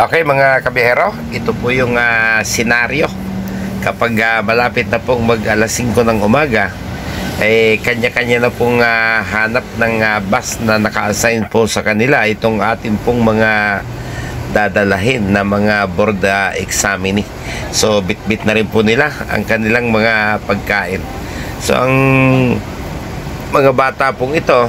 Okay mga kabiyahero, ito po yung senaryo kapag malapit na pong mag alas 5 ng umaga, kanya-kanya na pong hanap ng bus na naka-assign po sa kanila itong ating pong mga dadalahin na mga board examinee. So bit-bit na rin po nila ang kanilang mga pagkain. So ang mga bata pong ito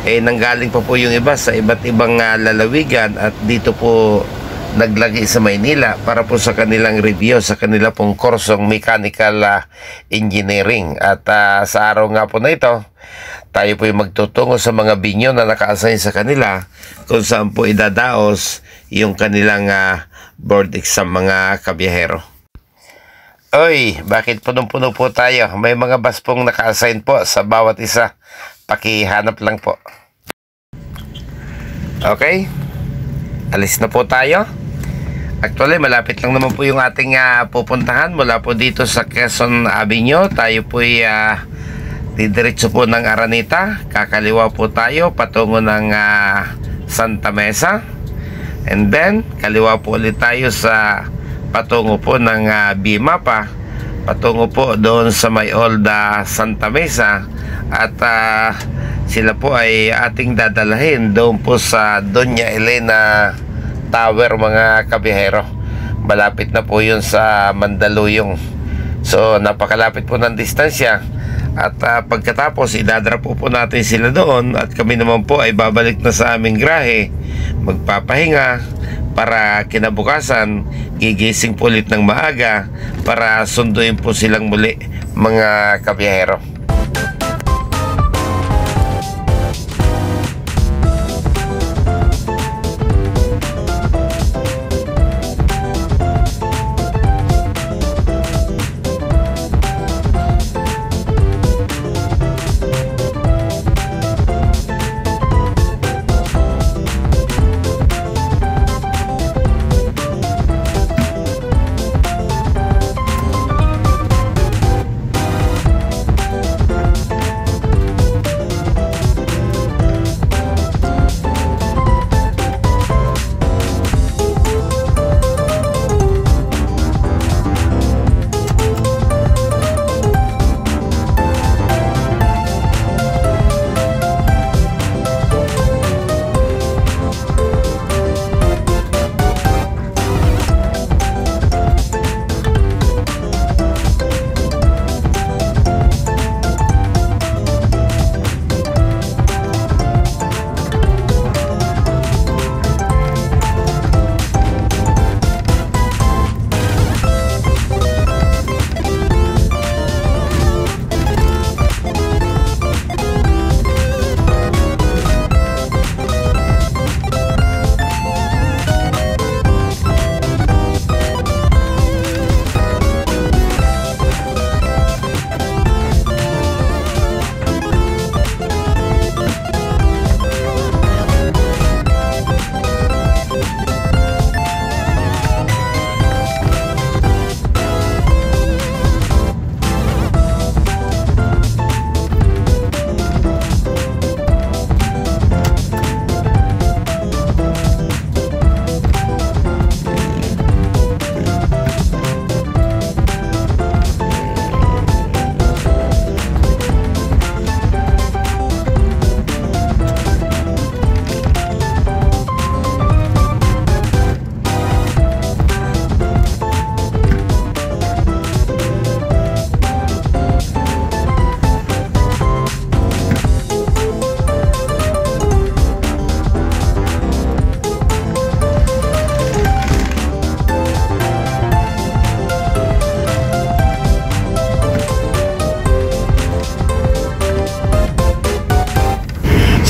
nanggaling pa po yung iba sa iba't ibang lalawigan at dito po naglagi sa Maynila para po sa kanilang review sa kanila pong kursong mechanical engineering. At sa araw nga po na ito, tayo po yung magtutungo sa mga binyo na naka-assign sa kanila kung saan po idadaos yung kanilang board exam mga kabiyahero. Oy, bakit punong-puno po tayo? May mga bus pong naka-assign po sa bawat isa. Pakihanap lang po. Okay, alis na po tayo. Actually, malapit lang naman po yung ating pupuntahan. Mula po dito sa Quezon Avenue, tayo po didiretso po ng Araneta. Kakaliwa po tayo patungo ng Santa Mesa. And then, kaliwa po ulit tayo sa patungo po ng Bimapa. Patungo po doon sa may old Santa Mesa. At sila po ay ating dadalahin doon po sa Doña Elena Tower mga kabiyahero. Malapit na po yun sa Mandaluyong. So napakalapit po ng distansya. At pagkatapos idadrop po natin sila doon at kami naman po ay babalik na sa aming grahe, magpapahinga para kinabukasan gigising po ulit ng maaga para sunduin po silang muli mga kabiyahero.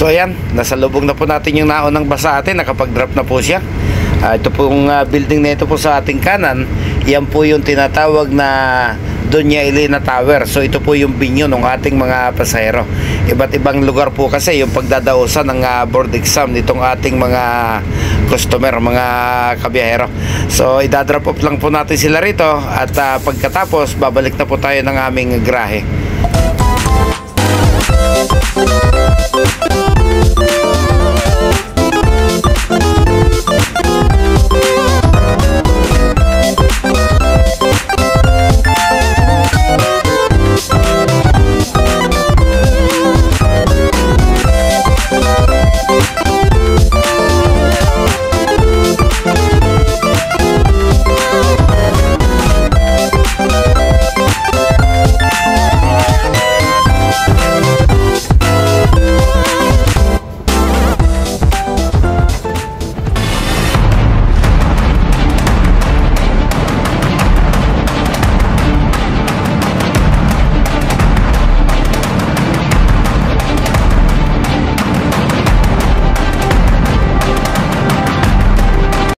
So ayan, nasa lubong na po natin yung naunang bus sa atin. Nakapag-drop na po siya. Ito pong building na ito po sa ating kanan. Yan po yung tinatawag na Doña Elena Tower. So ito po yung binyo ng ating mga pasahero. Iba't ibang lugar po kasi yung pagdadausan ng board exam nitong ating mga customer, mga kabiyahero. So idadrop off lang po natin sila rito at pagkatapos babalik na po tayo ng aming grahe.